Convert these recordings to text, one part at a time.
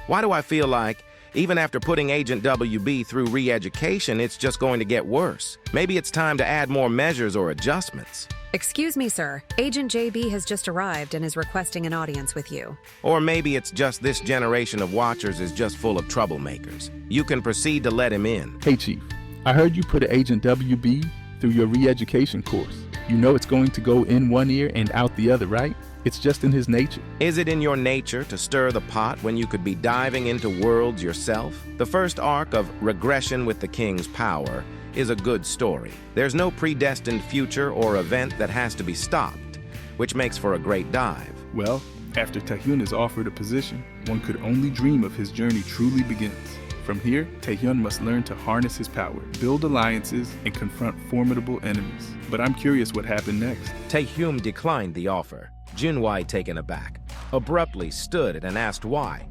Why do I feel like, even after putting Agent WB through re-education, it's just going to get worse? Maybe it's time to add more measures or adjustments. Excuse me, sir. Agent JB has just arrived and is requesting an audience with you. Or maybe it's just this generation of watchers is just full of troublemakers. You can proceed to let him in. Hey, Chief. I heard you put Agent WB through your re-education course. You know it's going to go in one ear and out the other, right? It's just in his nature. Is it in your nature to stir the pot when you could be diving into worlds yourself? The first arc of Regression with the King's Power is a good story. There's no predestined future or event that has to be stopped, which makes for a great dive. Well, after Taehyun is offered a position, one could only dream of his journey truly begins. From here, Taehyun must learn to harness his power, build alliances, and confront formidable enemies. But I'm curious what happened next. Taehyun declined the offer. Junwei, taken aback, abruptly stood and asked why.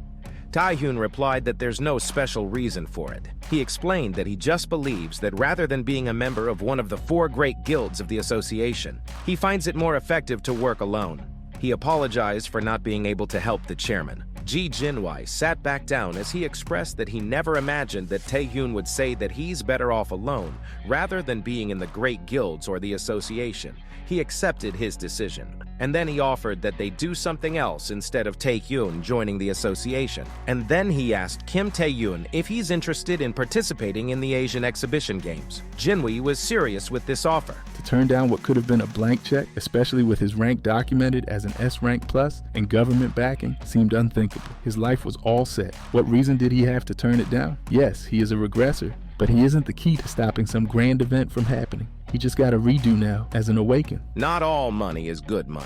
Taehyun replied that there's no special reason for it. He explained that he just believes that rather than being a member of one of the 4 great guilds of the association, he finds it more effective to work alone. He apologized for not being able to help the chairman. Ji Jinwei sat back down as he expressed that he never imagined that Taehyun would say that he's better off alone rather than being in the great guilds or the association. He accepted his decision, and then he offered that they do something else instead of Taehyun joining the association. And then he asked Kim Taehyun if he's interested in participating in the Asian exhibition games. Jinwei was serious with this offer. To turn down what could have been a blank check, especially with his rank documented as an S rank plus and government backing, seemed unthinkable. His life was all set. What reason did he have to turn it down? Yes, he is a regressor, but he isn't the key to stopping some grand event from happening. He just got a redo now as an Awaken. Not all money is good money.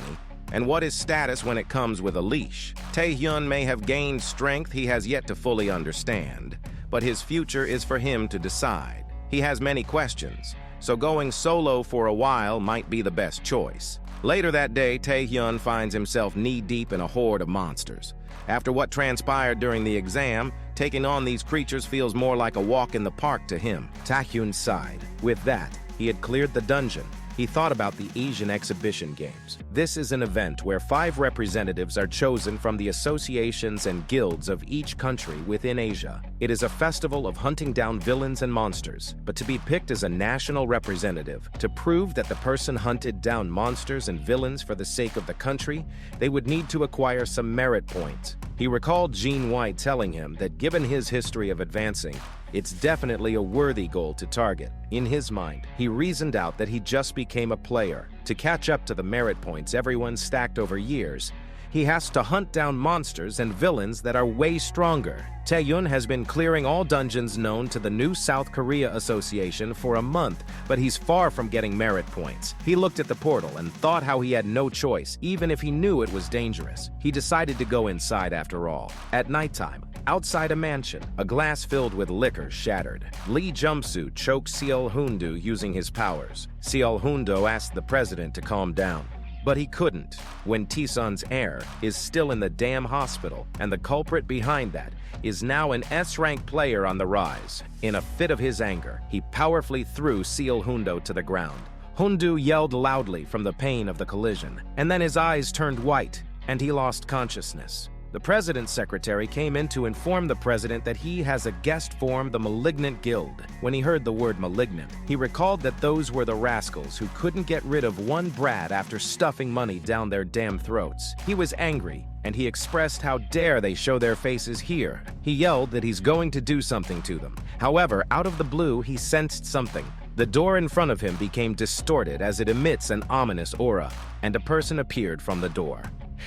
And what is status when it comes with a leash? Taehyun may have gained strength he has yet to fully understand, but his future is for him to decide. He has many questions, so going solo for a while might be the best choice. Later that day, Taehyun finds himself knee-deep in a horde of monsters. After what transpired during the exam, taking on these creatures feels more like a walk in the park to him. Taehyun sighed. With that, he had cleared the dungeon. He thought about the Asian exhibition games. This is an event where 5 representatives are chosen from the associations and guilds of each country within Asia. It is a festival of hunting down villains and monsters, but to be picked as a national representative, to prove that the person hunted down monsters and villains for the sake of the country, they would need to acquire some merit points. He recalled Jean White telling him that given his history of advancing, it's definitely a worthy goal to target. In his mind, he reasoned out that he just became a player. To catch up to the merit points everyone stacked over years, he has to hunt down monsters and villains that are way stronger. Taehyun has been clearing all dungeons known to the new South Korea Association for a month, but he's far from getting merit points. He looked at the portal and thought how he had no choice, even if he knew it was dangerous. He decided to go inside after all. At nighttime, outside a mansion, a glass filled with liquor shattered. Lee Jumpsuit choked Seol Hoon-do using his powers. Seol Hoon-do asked the president to calm down, but he couldn't when T-Sun's heir is still in the damn hospital, and the culprit behind that is now an S-rank player on the rise. In a fit of his anger, he powerfully threw Seol Hoon-do to the ground. Hoon-do yelled loudly from the pain of the collision, and then his eyes turned white, and he lost consciousness. The president's secretary came in to inform the president that he has a guest form the Malignant Guild. When he heard the word malignant, he recalled that those were the rascals who couldn't get rid of one brat after stuffing money down their damn throats. He was angry, and he expressed how dare they show their faces here. He yelled that he's going to do something to them. However, out of the blue, he sensed something. The door in front of him became distorted as it emits an ominous aura, and a person appeared from the door.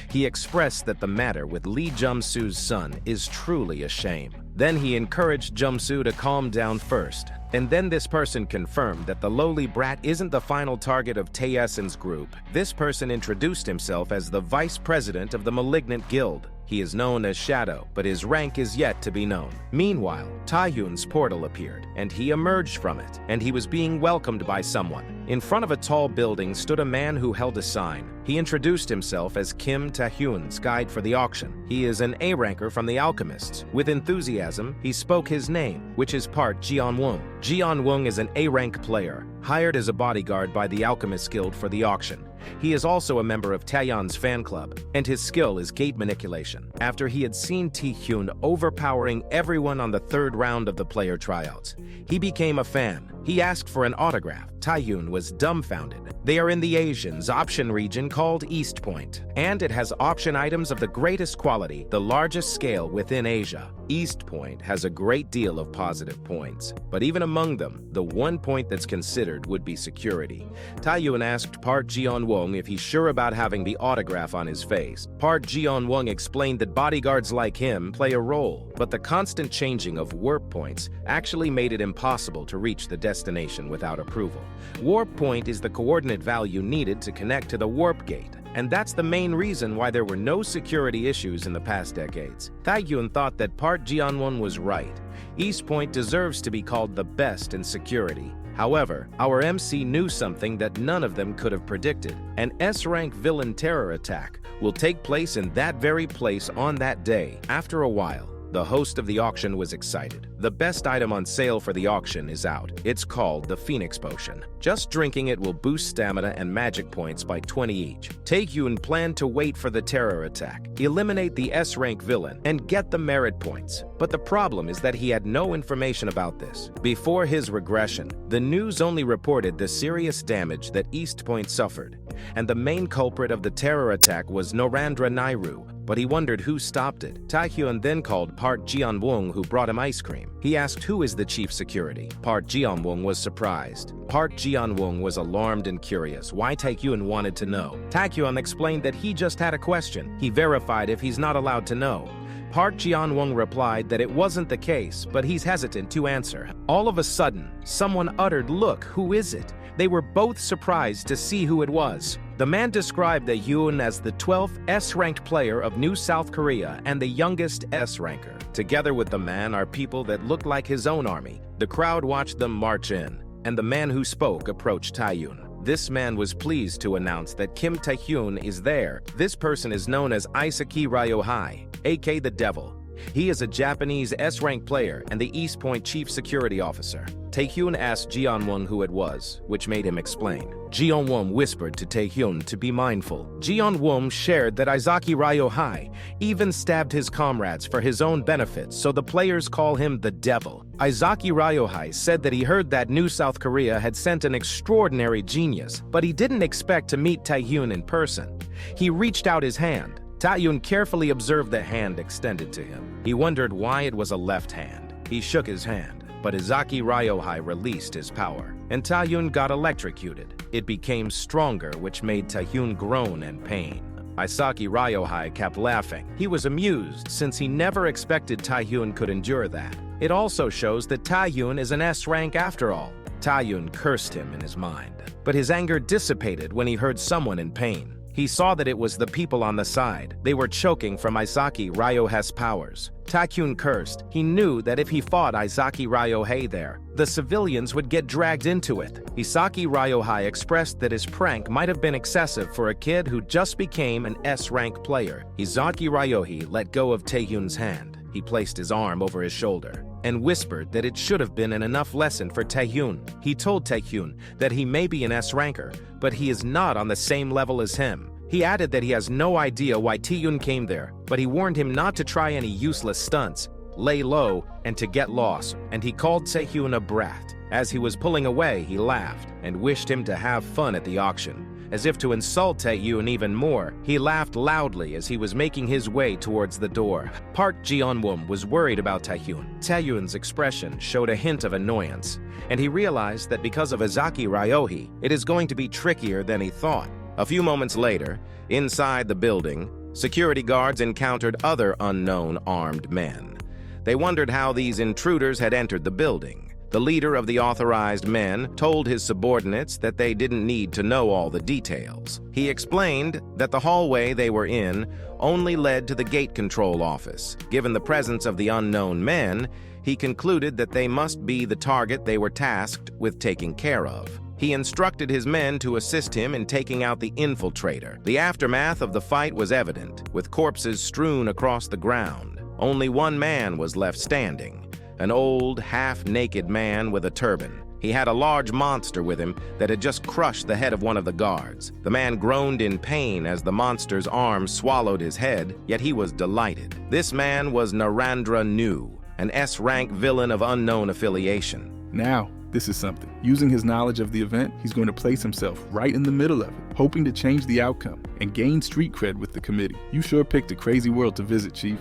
He expressed that the matter with Lee Jumsu's son is truly a shame. Then he encouraged Jumsu to calm down first, and then this person confirmed that the lowly brat isn't the final target of Taehyun's group. This person introduced himself as the vice president of the Malignant Guild. He is known as Shadow, but his rank is yet to be known. Meanwhile, Taehyun's portal appeared, and he emerged from it, and he was being welcomed by someone. In front of a tall building stood a man who held a sign. He introduced himself as Kim Taehyun's guide for the auction. He is an A-ranker from the Alchemists. With enthusiasm, he spoke his name, which is part Jeon-wung. Jeon-wung is an A-rank player, hired as a bodyguard by the Alchemist Guild for the auction. He is also a member of Taehyun's fan club, and his skill is gate manipulation. After he had seen Taehyun overpowering everyone on the third round of the player tryouts, he became a fan. He asked for an autograph. Taehyun was dumbfounded. They are in the Asians option region called East Point, and it has option items of the greatest quality, the largest scale within Asia. East Point has a great deal of positive points, but even among them, the one point that's considered would be security. Taehyun asked Park Jeon-won if he's sure about having the autograph on his face. Park Jeon-won explained that bodyguards like him play a role, but the constant changing of warp points actually made it impossible to reach the destination without approval. Warp point is the coordinate value needed to connect to the warp gate, and that's the main reason why there were no security issues in the past decades. Taehyun thought that Park Jeon-won was right. East Point deserves to be called the best in security. However, our MC knew something that none of them could have predicted. An S-rank villain terror attack will take place in that very place on that day. After a while, the host of the auction was excited. The best item on sale for the auction is out. It's called the Phoenix Potion. Just drinking it will boost stamina and magic points by 20 each. Taehyun planned to wait for the terror attack, eliminate the S-rank villain, and get the merit points. But the problem is that he had no information about this. Before his regression, the news only reported the serious damage that East Point suffered, and the main culprit of the terror attack was Norandra Nairu, but he wondered who stopped it. Taehyun then called Park Jeon-won, who brought him ice cream. He asked who is the chief security. Park Jeon-won was surprised. Park Jeon-won was alarmed and curious why Taehyun wanted to know. Taehyun explained that he just had a question. He verified if he's not allowed to know. Park Jeon-won replied that it wasn't the case, but he's hesitant to answer. All of a sudden, someone uttered, "Look, who is it?" They were both surprised to see who it was. The man described Taehyun as the 12th S-ranked player of New South Korea and the youngest S-ranker. Together with the man are people that looked like his own army. The crowd watched them march in, and the man who spoke approached Taehyun. This man was pleased to announce that Kim Taehyun is there. This person is known as Isaki Ryohei, aka the Devil. He is a Japanese S-rank player and the East Point chief security officer. Taehyun asked Jeon-won who it was, which made him explain. Jeon-won whispered to Taehyun to be mindful. Jeon-won shared that Isaki Ryohei even stabbed his comrades for his own benefit, so the players call him the Devil. Isaki Ryohei said that he heard that New South Korea had sent an extraordinary genius, but he didn't expect to meet Taehyun in person. He reached out his hand. Taehyun carefully observed the hand extended to him. He wondered why it was a left hand. He shook his hand, but Isaki Ryohei released his power, and Taehyun got electrocuted. It became stronger, which made Taehyun groan in pain. Isaki Ryohei kept laughing. He was amused, since he never expected Taehyun could endure that. It also shows that Taehyun is an S-rank after all. Taehyun cursed him in his mind, but his anger dissipated when he heard someone in pain. He saw that it was the people on the side. They were choking from Isaki Ryohei's powers. Taehyun cursed. He knew that if he fought Isaki Ryohei there, the civilians would get dragged into it. Isaki Ryohei expressed that his prank might have been excessive for a kid who just became an S-rank player. Isaki Ryohei let go of Taehyun's hand. He placed his arm over his shoulder and whispered that it should have been an enough lesson for Taehyun. He told Taehyun that he may be an S-ranker, but he is not on the same level as him. He added that he has no idea why Taehyun came there, but he warned him not to try any useless stunts, lay low, and to get lost, and he called Taehyun a brat. As he was pulling away, he laughed and wished him to have fun at the auction. As if to insult Taehyun even more, he laughed loudly as he was making his way towards the door. Park Jeon-won was worried about Taehyun. Taehyun's expression showed a hint of annoyance, and he realized that because of Isaki Ryohei, it is going to be trickier than he thought. A few moments later, inside the building, security guards encountered other unknown armed men. They wondered how these intruders had entered the building. The leader of the authorized men told his subordinates that they didn't need to know all the details. He explained that the hallway they were in only led to the gate control office. Given the presence of the unknown men, he concluded that they must be the target they were tasked with taking care of. He instructed his men to assist him in taking out the infiltrator. The aftermath of the fight was evident, with corpses strewn across the ground. Only one man was left standing. An old, half-naked man with a turban. He had a large monster with him that had just crushed the head of one of the guards. The man groaned in pain as the monster's arm swallowed his head, yet he was delighted. This man was Narendra Nu, an S-rank villain of unknown affiliation. Now, this is something. Using his knowledge of the event, he's going to place himself right in the middle of it, hoping to change the outcome and gain street cred with the committee. You sure picked a crazy world to visit, Chief.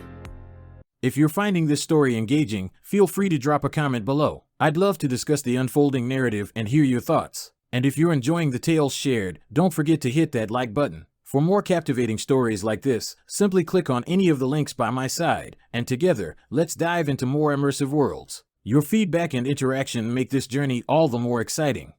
If you're finding this story engaging, feel free to drop a comment below. I'd love to discuss the unfolding narrative and hear your thoughts. And if you're enjoying the tales shared, don't forget to hit that like button. For more captivating stories like this, simply click on any of the links by my side, and together, let's dive into more immersive worlds. Your feedback and interaction make this journey all the more exciting.